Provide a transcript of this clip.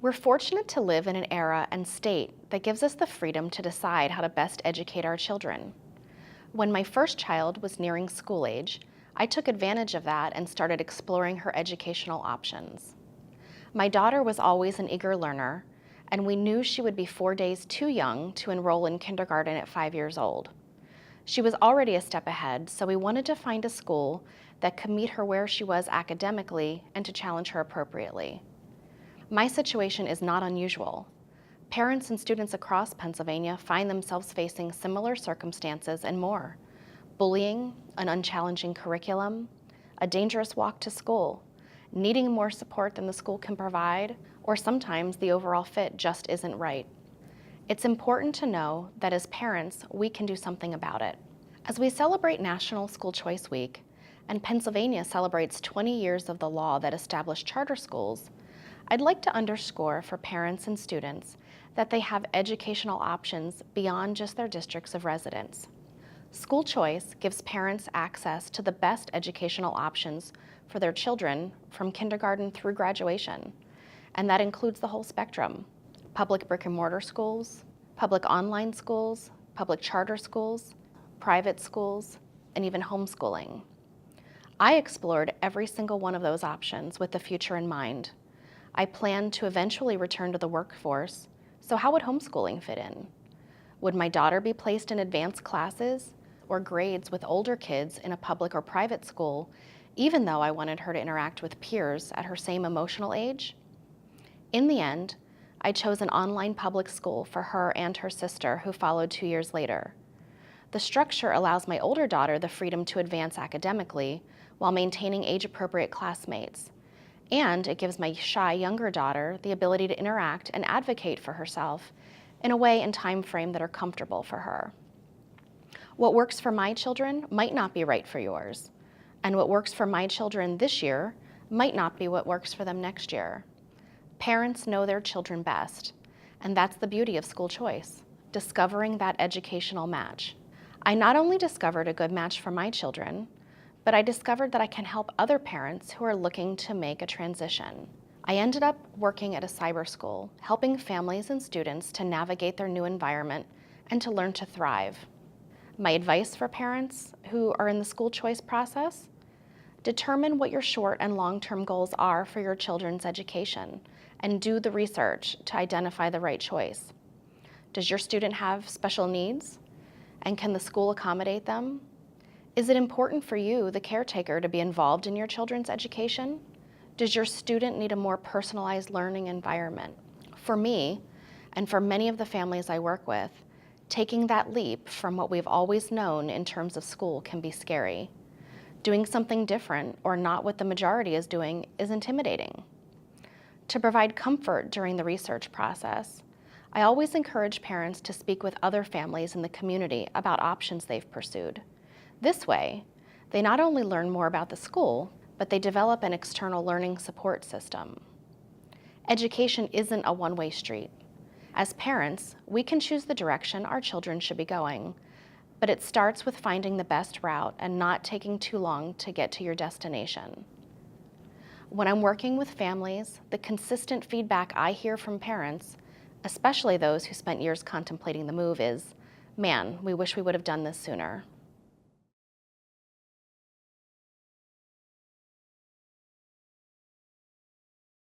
We're fortunate to live in an era and state that gives us the freedom to decide how to best educate our children. When my first child was nearing school age, I took advantage of that and started exploring her educational options. My daughter was always an eager learner, and we knew she would be 4 days too young to enroll in kindergarten at 5 years old. She was already a step ahead, so we wanted to find a school that could meet her where she was academically and to challenge her appropriately. My situation is not unusual. Parents and students across Pennsylvania find themselves facing similar circumstances and more: bullying, an unchallenging curriculum, a dangerous walk to school, needing more support than the school can provide, or sometimes the overall fit just isn't right. It's important to know that as parents, we can do something about it. As we celebrate National School Choice Week, and Pennsylvania celebrates 20 years of the law that established charter schools, I'd like to underscore for parents and students that they have educational options beyond just their districts of residence. School choice gives parents access to the best educational options for their children from kindergarten through graduation, and that includes the whole spectrum: public brick and mortar schools, public online schools, public charter schools, private schools, and even homeschooling. I explored every single one of those options with the future in mind. I plan to eventually return to the workforce, so how would homeschooling fit in? Would my daughter be placed in advanced classes or grades with older kids in a public or private school, even though I wanted her to interact with peers at her same emotional age? In the end, I chose an online public school for her and her sister, who followed 2 years later. The structure allows my older daughter the freedom to advance academically while maintaining age-appropriate classmates. And it gives my shy younger daughter the ability to interact and advocate for herself in a way and time frame that are comfortable for her. What works for my children might not be right for yours, and what works for my children this year might not be what works for them next year. Parents know their children best, and that's the beauty of school choice, discovering that educational match. I not only discovered a good match for my children, but I discovered that I can help other parents who are looking to make a transition. I ended up working at a cyber school, helping families and students to navigate their new environment and to learn to thrive. My advice for parents who are in the school choice process: determine what your short and long-term goals are for your children's education and do the research to identify the right choice. Does your student have special needs? And can the school accommodate them? Is it important for you, the caretaker, to be involved in your children's education? Does your student need a more personalized learning environment? For me, and for many of the families I work with, taking that leap from what we've always known in terms of school can be scary. Doing something different, or not what the majority is doing, is intimidating. To provide comfort during the research process, I always encourage parents to speak with other families in the community about options they've pursued. This way, they not only learn more about the school, but they develop an external learning support system. Education isn't a one-way street. As parents, we can choose the direction our children should be going, but it starts with finding the best route and not taking too long to get to your destination. When I'm working with families, the consistent feedback I hear from parents, especially those who spent years contemplating the move, is, "Man, we wish we would have done this sooner."